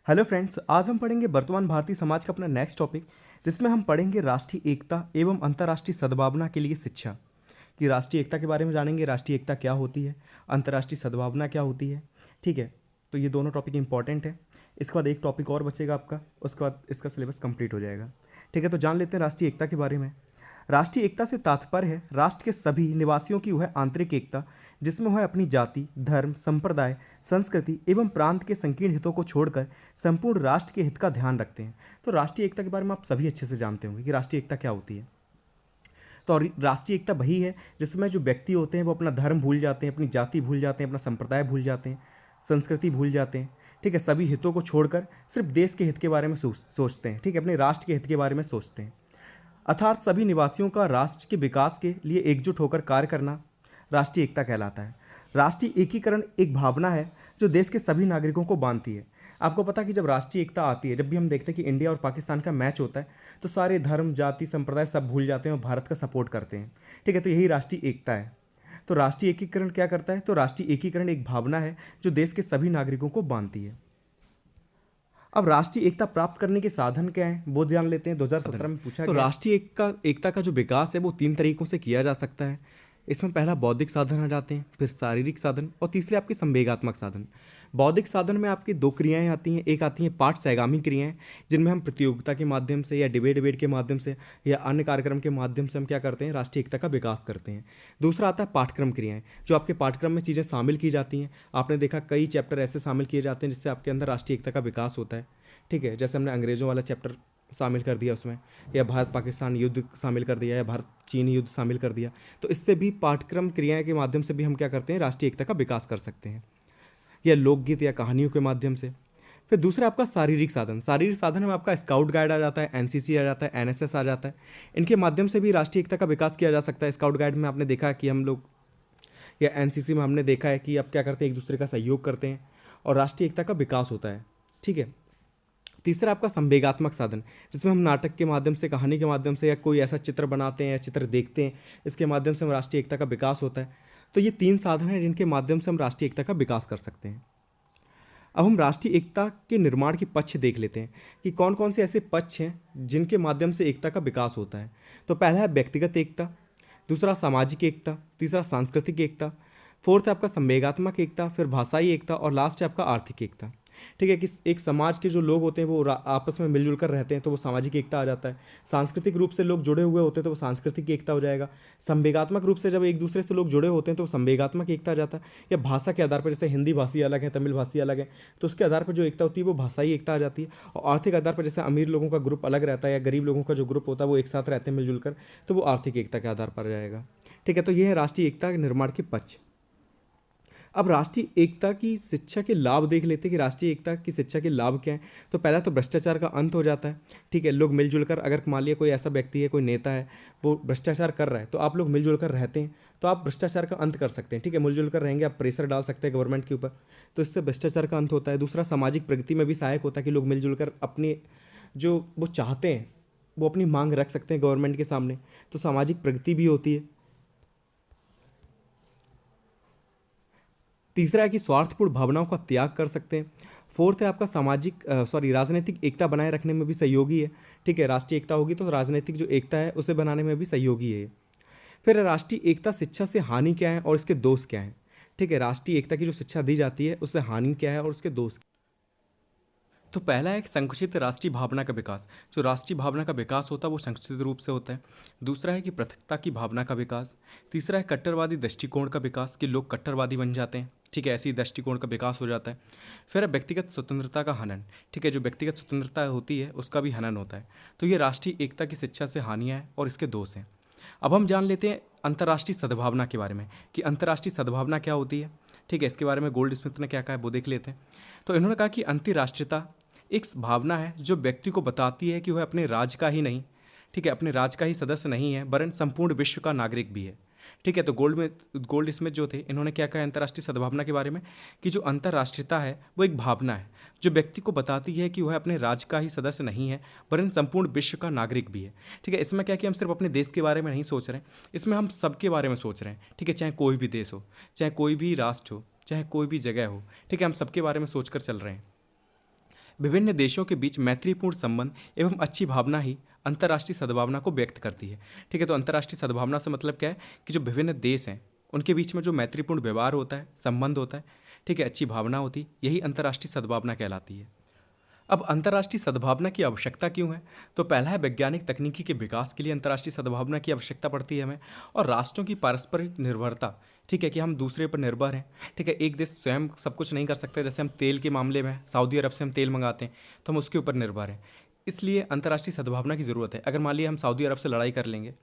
Hello friends, आज हम पढ़ेंगे वर्तमान भारतीय समाज का अपना नेक्स्ट टॉपिक, जिसमें हम पढ़ेंगे राष्ट्रीय एकता एवं अंतर्राष्ट्रीय सद्भावना के लिए शिक्षा। कि राष्ट्रीय एकता के बारे में जानेंगे, राष्ट्रीय एकता क्या होती है, अंतर्राष्ट्रीय सद्भावना क्या होती है। ठीक है, तो ये दोनों टॉपिक इंपॉर्टेंट है। इसके बाद एक टॉपिक और बचेगा आपका, उसके बाद इसका सिलेबस कंप्लीट हो जाएगा। ठीक है, तो जान लेते हैं राष्ट्रीय एकता के बारे में। राष्ट्रीय एकता से तात्पर्य है राष्ट्र के सभी निवासियों की वह आंतरिक एकता, जिसमें वह अपनी जाति, धर्म, संप्रदाय, संस्कृति एवं प्रांत के संकीर्ण हितों को छोड़कर संपूर्ण राष्ट्र के हित का ध्यान रखते हैं। तो राष्ट्रीय एकता के बारे में आप सभी अच्छे से जानते होंगे कि राष्ट्रीय एकता क्या होती है। तो राष्ट्रीय एकता वही है जिसमें जो व्यक्ति होते हैं वो अपना धर्म भूल जाते हैं, अपनी जाति भूल जाते हैं, अपना संप्रदाय भूल जाते हैं, संस्कृति भूल जाते हैं। ठीक है, सभी हितों को छोड़कर सिर्फ देश के हित के बारे में सोचते हैं। ठीक है, अपने राष्ट्र के हित के बारे में सोचते हैं। अर्थात सभी निवासियों का राष्ट्र के विकास के लिए एकजुट होकर कार्य करना राष्ट्रीय एकता कहलाता है। राष्ट्रीय एकीकरण एक भावना है जो देश के सभी नागरिकों को बांधती है। आपको पता है कि जब राष्ट्रीय एकता आती है, जब भी हम देखते हैं कि इंडिया और पाकिस्तान का मैच होता है, तो सारे धर्म, जाति, संप्रदाय सब भूल जाते हैं और भारत का सपोर्ट करते हैं। ठीक है, तो यही राष्ट्रीय एकता है। तो राष्ट्रीय एकीकरण क्या करता है? तो राष्ट्रीय एकीकरण एक भावना है जो देश के सभी नागरिकों को बांधती है। अब राष्ट्रीय एकता प्राप्त करने के साधन क्या हैं वो जान लेते हैं। 2017 में पूछा तो गया। राष्ट्रीय एकता का जो विकास है वो 3 तरीकों से किया जा सकता है। इसमें पहला बौद्धिक साधन आ जाते हैं, फिर शारीरिक साधन और तीसरे आपके संवेगात्मक साधन। बौद्धिक साधन में आपकी 2 क्रियाएं आती हैं। एक आती हैं पाठ सहगामी क्रियाएं, जिनमें हम प्रतियोगिता के माध्यम से या डिबेट के माध्यम से या अन्य कार्यक्रम के माध्यम से हम क्या करते हैं, राष्ट्रीय एकता का विकास करते हैं। दूसरा आता है पाठ्यक्रम क्रियाएं, जो आपके पाठ्यक्रम में चीज़ें शामिल की जाती हैं। आपने देखा कई चैप्टर ऐसे शामिल किए जाते हैं जिससे आपके अंदर राष्ट्रीय एकता का विकास होता है। ठीक है, जैसे हमने अंग्रेज़ों वाला चैप्टर शामिल कर दिया उसमें, या भारत पाकिस्तान युद्ध शामिल कर दिया, या भारत चीन युद्ध शामिल कर दिया। तो इससे भी पाठ्यक्रम क्रियाएं के माध्यम से भी हम क्या करते हैं, राष्ट्रीय एकता का विकास कर सकते हैं, या लोकगीत या कहानियों के माध्यम से। फिर दूसरा आपका शारीरिक साधन। शारीरिक साधन में आपका स्काउट गाइड आ जाता है, एनसीसी आ जाता है, एनएसएस आ जाता है। इनके माध्यम से भी राष्ट्रीय एकता का विकास किया जा सकता है। स्काउट गाइड में आपने देखा है कि हम लोग, या एनसीसी में हमने देखा है कि आप क्या करते हैं, एक दूसरे का सहयोग करते हैं और राष्ट्रीय एकता का विकास होता है। ठीक है, तीसरा आपका संवेगात्मक साधन, जिसमें हम नाटक के माध्यम से, कहानी के माध्यम से, या कोई ऐसा चित्र बनाते हैं या चित्र देखते हैं, इसके माध्यम से हम राष्ट्रीय एकता का विकास होता है। तो ये 3 साधन हैं जिनके माध्यम से हम राष्ट्रीय एकता का विकास कर सकते हैं। अब हम राष्ट्रीय एकता के निर्माण के पक्ष देख लेते हैं कि कौन कौन से ऐसे पक्ष हैं जिनके माध्यम से एकता का विकास होता है। तो पहला है व्यक्तिगत एकता, दूसरा सामाजिक एकता, तीसरा सांस्कृतिक एकता, फोर्थ है आपका संवेगात्मक एकता, फिर भाषाई एकता और लास्ट है आपका आर्थिक एकता। ठीक है, कि एक समाज के जो लोग होते हैं वो आपस में मिलजुल कर रहते हैं तो वो सामाजिक एकता आ जाता है। सांस्कृतिक रूप से लोग जुड़े हुए होते हैं तो वो सांस्कृतिक एकता हो जाएगा। संवेगात्मक रूप से जब एक दूसरे से लोग जुड़े होते हैं तो वो संवेगात्मक एकता आ जाता है। या भाषा के आधार पर, जैसे हिंदी भाषी अलग है, तमिल भाषी अलग है, तो उसके आधार पर जो एकता होती है वो भाषाई एकता आ जाती है। और आर्थिक आधार पर, जैसे अमीर लोगों का ग्रुप अलग रहता है या गरीब लोगों का जो ग्रुप होता है वो एक साथ रहते हैं मिलजुल कर, तो वो आर्थिक एकता के आधार पर जाएगा। ठीक है, तो ये है राष्ट्रीय एकता के निर्माण के पक्ष। अब राष्ट्रीय एकता की शिक्षा के लाभ देख लेते हैं कि राष्ट्रीय एकता की शिक्षा के लाभ क्या हैं। तो पहला तो भ्रष्टाचार का अंत हो जाता है। ठीक है, लोग मिलजुल कर, अगर मान लिया कोई ऐसा व्यक्ति है, कोई नेता है, वो भ्रष्टाचार कर रहा है, तो आप लोग मिलजुल कर रहते हैं तो आप भ्रष्टाचार का अंत कर सकते हैं। ठीक है, मिलजुल कर रहेंगे, आप प्रेशर डाल सकते हैं गवर्नमेंट के ऊपर, तो इससे भ्रष्टाचार का अंत होता है। दूसरा सामाजिक प्रगति में भी सहायक होता है कि लोग मिलजुल कर अपने जो वो चाहते हैं वो अपनी मांग रख सकते हैं गवर्नमेंट के सामने, तो सामाजिक प्रगति भी होती है। तीसरा है कि स्वार्थपूर्ण भावनाओं का त्याग कर सकते हैं। फोर्थ है आपका राजनीतिक एकता बनाए रखने में भी सहयोगी है। ठीक है, राष्ट्रीय एकता होगी तो राजनीतिक जो एकता है उसे बनाने में भी सहयोगी है। फिर राष्ट्रीय एकता शिक्षा से हानि क्या है और इसके दोष क्या हैं। ठीक है, राष्ट्रीय एकता की जो शिक्षा दी जाती है उससे हानि क्या है और उसके दोष। तो पहला है संकुचित राष्ट्रीय भावना का विकास। जो राष्ट्रीय भावना का विकास होता है वो संकुचित रूप से होता है। दूसरा है कि पृथकता की भावना का विकास। तीसरा है कट्टरवादी दृष्टिकोण का विकास, कि लोग कट्टरवादी बन जाते हैं। ठीक है, ऐसी दृष्टिकोण का विकास हो जाता है। फिर है व्यक्तिगत स्वतंत्रता का हनन। ठीक है, जो व्यक्तिगत स्वतंत्रता होती है उसका भी हनन होता है। तो ये राष्ट्रीय एकता की शिक्षा से हानियाँ हैं और इसके दोष हैं। अब हम जान लेते हैं अंतर्राष्ट्रीय सद्भावना के बारे में कि अंतर्राष्ट्रीय सद्भावना क्या होती है। ठीक है, इसके बारे में गोल्ड स्मिथ ने क्या कहा है वो देख लेते हैं। तो इन्होंने कहा कि अंतर्राष्ट्रीयता एक भावना है जो व्यक्ति को बताती है कि वह अपने राज्य का ही नहीं, ठीक है, अपने राज्य का ही सदस्य नहीं है वरन संपूर्ण विश्व का नागरिक भी है। ठीक है, तो गोल्ड स्मिथ जो थे इन्होंने क्या कहा अंतर्राष्ट्रीय सद्भावना के बारे में, कि जो अंतर्राष्ट्रीयता है वो एक भावना है जो व्यक्ति को बताती है कि वह अपने राज्य का ही सदस्य नहीं है वरन संपूर्ण विश्व का नागरिक भी है। ठीक है, इसमें क्या कि हम सिर्फ अपने देश के बारे में नहीं सोच रहे हैं, इसमें हम सबके बारे में सोच रहे हैं। ठीक है, चाहे कोई भी देश हो, चाहे कोई भी राष्ट्र हो, चाहे कोई भी जगह हो, ठीक है, हम सबके बारे में सोच कर चल रहे हैं। विभिन्न देशों के बीच मैत्रीपूर्ण संबंध एवं अच्छी भावना ही अंतर्राष्ट्रीय सद्भावना को व्यक्त करती है। ठीक है, तो अंतर्राष्ट्रीय सद्भावना से मतलब क्या है कि जो विभिन्न देश हैं उनके बीच में जो मैत्रीपूर्ण व्यवहार होता है, संबंध होता है, ठीक है, अच्छी भावना होती है, यही अंतर्राष्ट्रीय सद्भावना कहलाती है। अब अंतर्राष्ट्रीय सद्भावना की आवश्यकता क्यों है? तो पहला है वैज्ञानिक तकनीकी के विकास के लिए अंतर्राष्ट्रीय सद्भावना की आवश्यकता पड़ती है हमें, और राष्ट्रों की पारस्परिक निर्भरता, ठीक है, कि हम दूसरे पर निर्भर हैं। ठीक है, एक देश स्वयं सब कुछ नहीं कर सकते, जैसे हम तेल के मामले में सऊदी अरब से हम तेल मंगाते हैं तो हम उसके ऊपर निर्भर हैं, इसलिए अंतर्राष्ट्रीय सद्भावना की ज़रूरत है। अगर मान लिया हम सऊदी अरब से लड़ाई कर लेंगे,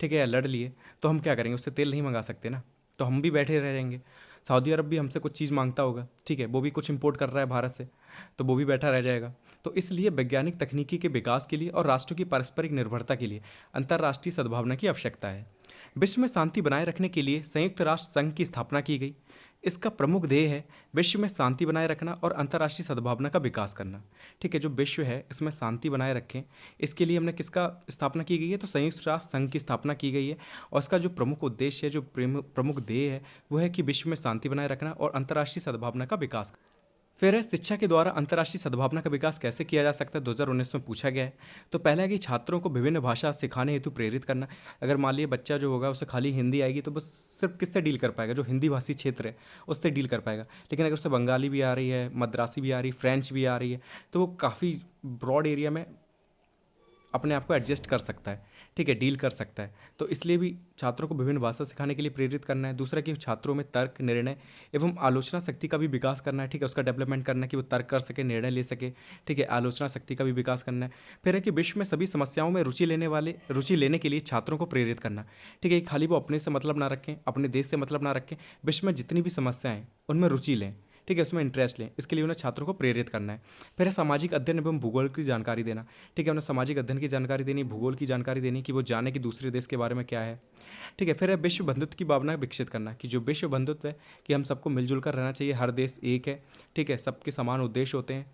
ठीक है, या लड़ लिए, तो हम क्या करेंगे, उससे तेल नहीं मंगा सकते ना, तो हम भी बैठे रह जाएंगे। सऊदी अरब भी हमसे कुछ चीज़ मांगता होगा, ठीक है, वो भी कुछ इंपोर्ट कर रहा है भारत से, तो वो भी बैठा रह जाएगा। तो इसलिए वैज्ञानिक तकनीकी के विकास के लिए और राष्ट्रों की पारस्परिक निर्भरता के लिए अंतर्राष्ट्रीय सद्भावना की आवश्यकता है। विश्व में शांति बनाए रखने के लिए संयुक्त राष्ट्र संघ की स्थापना की गई। इसका प्रमुख ध्येय है विश्व में शांति बनाए रखना और अंतर्राष्ट्रीय सद्भावना का विकास करना। ठीक है, जो विश्व है इसमें शांति बनाए रखें, इसके लिए हमने किसका स्थापना की गई है, तो संयुक्त राष्ट्र संघ की स्थापना की गई है। और इसका जो प्रमुख उद्देश्य है, जो प्रमुख ध्येय है, वो है कि विश्व में शांति बनाए रखना और अंतर्राष्ट्रीय सद्भावना का विकास। फिर है शिक्षा के द्वारा अंतर्राष्ट्रीय सद्भावना का विकास कैसे किया जा सकता है, 2019 में पूछा गया है। तो पहला है कि छात्रों को विभिन्न भाषा सिखाने हेतु प्रेरित करना। अगर मान लीजिए बच्चा जो होगा उसे खाली हिंदी आएगी तो बस सिर्फ किससे डील कर पाएगा, जो हिंदी भाषी क्षेत्र है उससे डील कर पाएगा। लेकिन अगर उसे बंगाली भी आ रही है, मद्रासी भी आ रही है, फ्रेंच भी आ रही है, तो वो काफ़ी ब्रॉड एरिया में अपने आप को एडजस्ट कर सकता है, ठीक है, डील कर सकता है। तो इसलिए भी छात्रों को विभिन्न भाषा सिखाने के लिए प्रेरित करना है। दूसरा कि छात्रों में तर्क, निर्णय एवं आलोचना शक्ति का भी विकास करना है, ठीक है, उसका डेवलपमेंट करना है कि वो तर्क कर सके, निर्णय ले सके, ठीक है, आलोचना शक्ति का भी विकास करना है। फिर है कि विश्व में सभी समस्याओं में रुचि लेने के लिए छात्रों को प्रेरित करना, ठीक है, खाली वो अपने से मतलब ना रखें, अपने देश से मतलब ना रखें, विश्व में जितनी भी समस्याएं उनमें रुचि लें, ठीक है, उसमें इंटरेस्ट लें, इसके लिए उन्हें छात्रों को प्रेरित करना है। फिर है सामाजिक अध्ययन एवं भूगोल की जानकारी देना, ठीक है, उन्हें सामाजिक अध्ययन की जानकारी देनी, भूगोल की जानकारी देनी कि वो जाने कि दूसरे देश के बारे में क्या है, ठीक है। फिर है विश्व बंधुत्व की भावना विकसित करना, कि जो विश्व बंधुत्व है कि हम सबको मिलजुल कर रहना चाहिए, हर देश एक है, ठीक है, सबके समान उद्देश्य होते हैं।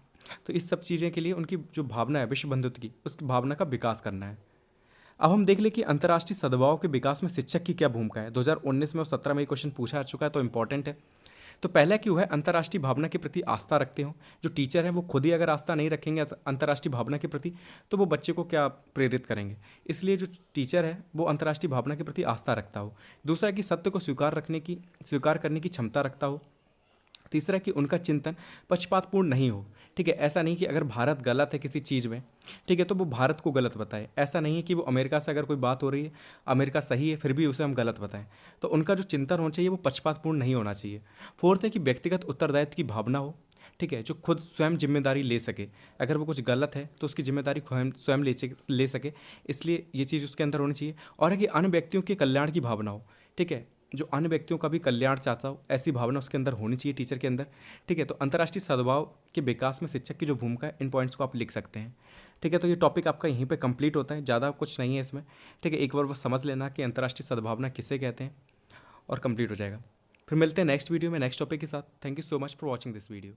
तो इस सब चीज़ें के लिए उनकी जो भावना है विश्व बंधुत्व की, उस भावना का विकास करना है। अब हम देख लें कि अंतर्राष्ट्रीय सद्भाव के विकास में शिक्षक की क्या भूमिका है। 2019 में और 17 में ये क्वेश्चन पूछा जा चुका है, तो इंपॉर्टेंट है। तो पहला क्यों है, अंतर्राष्ट्रीय भावना के प्रति आस्था रखते हो। जो टीचर हैं वो खुद ही अगर आस्था नहीं रखेंगे अंतर्राष्ट्रीय भावना के प्रति, तो वो बच्चे को क्या प्रेरित करेंगे। इसलिए जो टीचर है वो अंतर्राष्ट्रीय भावना के प्रति आस्था रखता हो। दूसरा कि सत्य को स्वीकार करने की क्षमता रखता हो। तीसरा कि उनका चिंतन पक्षपातपूर्ण नहीं हो, ठीक है, ऐसा नहीं कि अगर भारत गलत है किसी चीज़ में, ठीक है, तो वो भारत को गलत बताए। ऐसा नहीं है कि वो अमेरिका से अगर कोई बात हो रही है, अमेरिका सही है फिर भी उसे हम गलत बताएं। तो उनका जो चिंतन होना चाहिए वो पक्षपातपूर्ण नहीं होना चाहिए। फोर्थ है कि व्यक्तिगत उत्तरदायित्व की भावना हो, ठीक है, जो खुद स्वयं जिम्मेदारी ले सके, अगर वो कुछ गलत है तो उसकी जिम्मेदारी स्वयं ले सके, इसलिए ये चीज़ उसके अंदर होनी चाहिए। और है कि अन्य व्यक्तियों के कल्याण की भावना हो, ठीक है, जो अन्य व्यक्तियों का भी कल्याण चाहता हो, ऐसी भावना उसके अंदर होनी चाहिए टीचर के अंदर, ठीक है। तो अंतर्राष्ट्रीय सद्भाव के विकास में शिक्षक की जो भूमिका है, इन पॉइंट्स को आप लिख सकते हैं, ठीक है। तो ये टॉपिक आपका यहीं पे कंप्लीट होता है, ज़्यादा कुछ नहीं है इसमें, ठीक है। एक बार बस समझ लेना कि अंतर्राष्ट्रीय सद्भावना किसे कहते हैं और कंप्लीट हो जाएगा। फिर मिलते हैं नेक्स्ट वीडियो में नेक्स्ट टॉपिक के साथ। Thank you so much for watching this video.